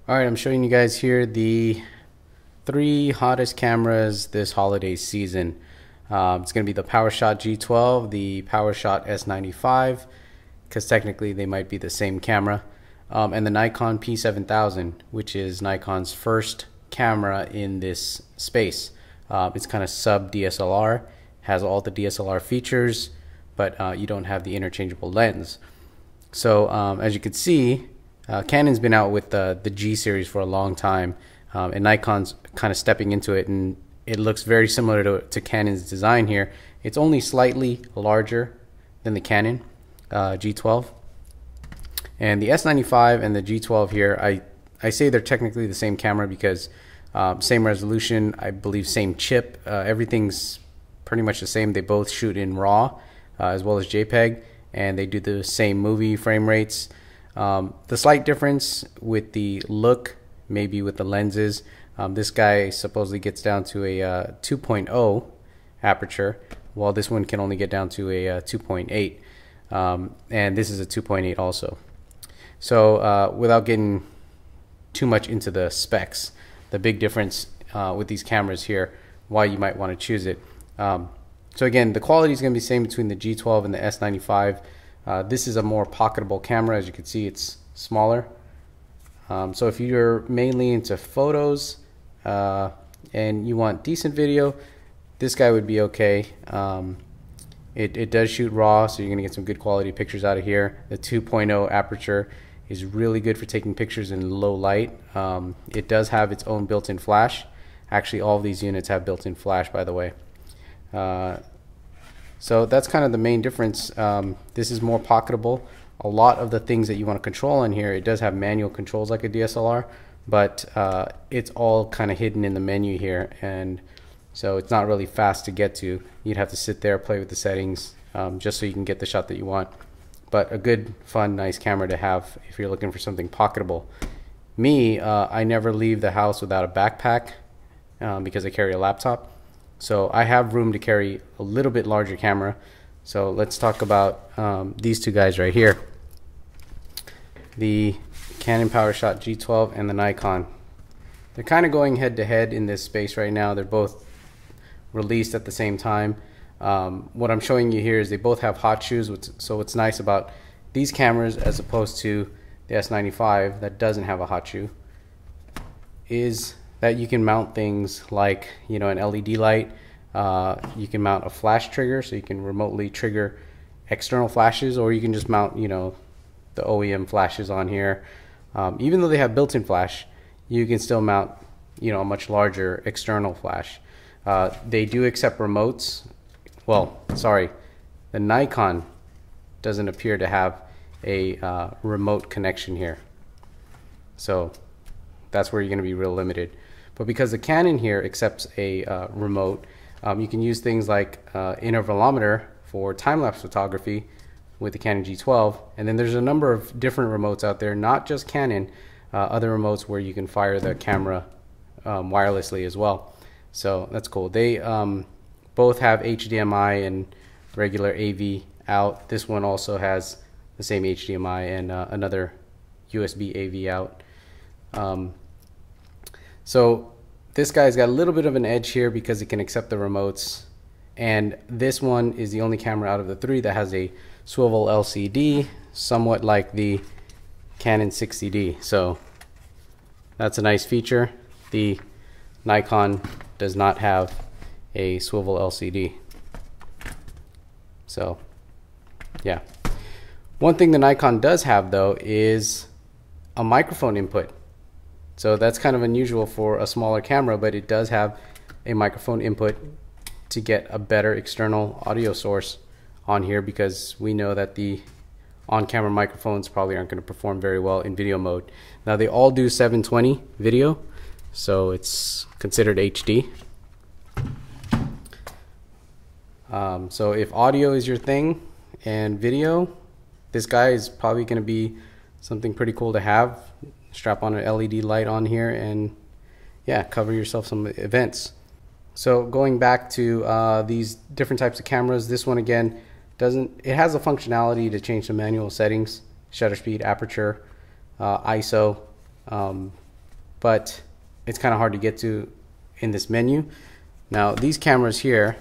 Alright, I'm showing you guys here the three hottest cameras this holiday season. It's going to be the PowerShot G12, the PowerShot S95, because technically they might be the same camera, and the Nikon P7000, which is Nikon's first camera in this space. It's kind of sub DSLR, has all the DSLR features, but you don't have the interchangeable lens. So as you can see, Canon's been out with the G series for a long time, and Nikon's kind of stepping into it, and it looks very similar to Canon's design here. It's only slightly larger than the Canon G12. And the S95 and the G12 here, I say they're technically the same camera because same resolution, I believe same chip, everything's pretty much the same. They both shoot in RAW as well as JPEG, and they do the same movie frame rates. The slight difference with the look, maybe with the lenses, this guy supposedly gets down to a 2.0 aperture, while this one can only get down to a 2.8, and this is a 2.8 also. So without getting too much into the specs, the big difference with these cameras here, why you might want to choose it. So again, the quality is going to be the same between the G12 and the S95. This is a more pocketable camera. As you can see, it's smaller. So if you're mainly into photos and you want decent video, this guy would be okay. It does shoot RAW, so you're going to get some good quality pictures out of here. The 2.0 aperture is really good for taking pictures in low light. It does have its own built-in flash. Actually, all of these units have built-in flash, by the way. So that's kind of the main difference. This is more pocketable. A lot of the things that you want to control on here, it does have manual controls like a DSLR, but it's all kind of hidden in the menu here, and so it's not really fast to get to. You'd have to sit there, play with the settings, just so you can get the shot that you want. But a good, fun, nice camera to have if you're looking for something pocketable. Me, I never leave the house without a backpack because I carry a laptop. So I have room to carry a little bit larger camera. So let's talk about these two guys right here. The Canon PowerShot G12 and the Nikon. They're kind of going head to head in this space right now. They're both released at the same time. What I'm showing you here is they both have hot shoes. So what's nice about these cameras as opposed to the S95 that doesn't have a hot shoe is that you can mount things like, you know, an LED light. You can mount a flash trigger, so you can remotely trigger external flashes, or you can just mount, you know, the OEM flashes on here. Even though they have built-in flash, you can still mount, you know, a much larger external flash. They do accept remotes. Well, sorry, the Nikon doesn't appear to have a remote connection here. So that's where you're going to be real limited. But because the Canon here accepts a remote, you can use things like intervalometer for time-lapse photography with the Canon G12, and then there's a number of different remotes out there, not just Canon, other remotes where you can fire the camera wirelessly as well. So that's cool. They both have HDMI and regular AV out. This one also has the same HDMI and another USB AV out. So this guy's got a little bit of an edge here because it can accept the remotes, and this one is the only camera out of the three that has a swivel LCD, somewhat like the Canon 60D. So that's a nice feature. The Nikon does not have a swivel LCD. So yeah. One thing the Nikon does have though is a microphone input. So that's kind of unusual for a smaller camera, but it does have a microphone input to get a better external audio source on here, because we know that the on-camera microphones probably aren't going to perform very well in video mode. Now they all do 720 video, so it's considered HD. So if audio is your thing and video, this guy is probably going to be something pretty cool to have. Strap on an LED light on here and yeah, cover yourself some events. So going back to these different types of cameras, this one again it has a functionality to change the manual settings, shutter speed, aperture, ISO, but it's kind of hard to get to in this menu. Now these cameras here,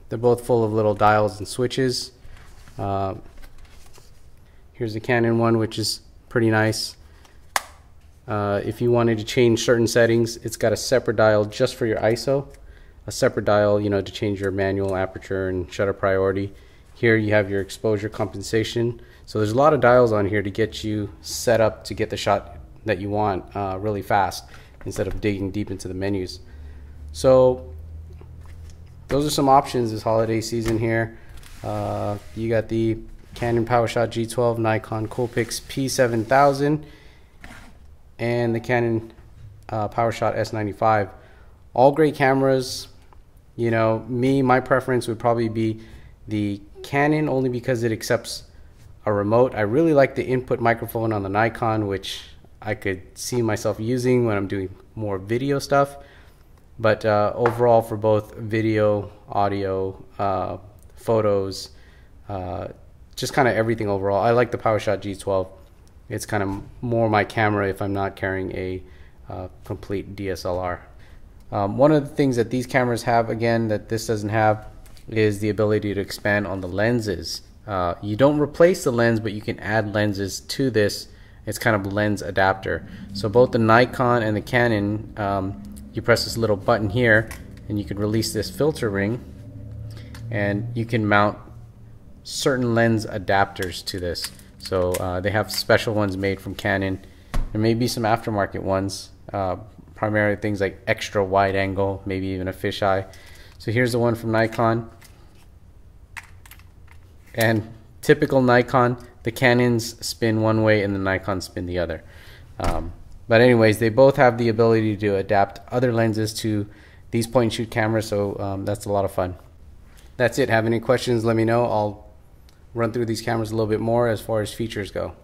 they're both full of little dials and switches. Here's the Canon one, which is pretty nice. If you wanted to change certain settings, it's got a separate dial just for your ISO, a separate dial, to change your manual aperture and shutter priority. Here you have your exposure compensation. So there's a lot of dials on here to get you set up to get the shot that you want really fast instead of digging deep into the menus. So those are some options this holiday season here. You got the Canon PowerShot G12, Nikon Coolpix P7000, and the Canon PowerShot S95. All great cameras. My preference would probably be the Canon, only because it accepts a remote. I really like the input microphone on the Nikon, which I could see myself using when I'm doing more video stuff. But overall, for both video, audio, photos, just kind of everything overall, I like the PowerShot G12. It's kind of more my camera if I'm not carrying a complete DSLR. One of the things that these cameras have, again, that this doesn't have, is the ability to expand on the lenses. You don't replace the lens, but you can add lenses to this. It's kind of a lens adapter. So both the Nikon and the Canon, you press this little button here and you can release this filter ring, and you can mount certain lens adapters to this. So they have special ones made from Canon. There may be some aftermarket ones, primarily things like extra wide angle, maybe even a fisheye. So here's the one from Nikon. And typical Nikon, the Canons spin one way and the Nikon spin the other. But anyways, they both have the ability to adapt other lenses to these point and shoot cameras, so that's a lot of fun. That's it. Have any questions, let me know. I'll run through these cameras a little bit more as far as features go.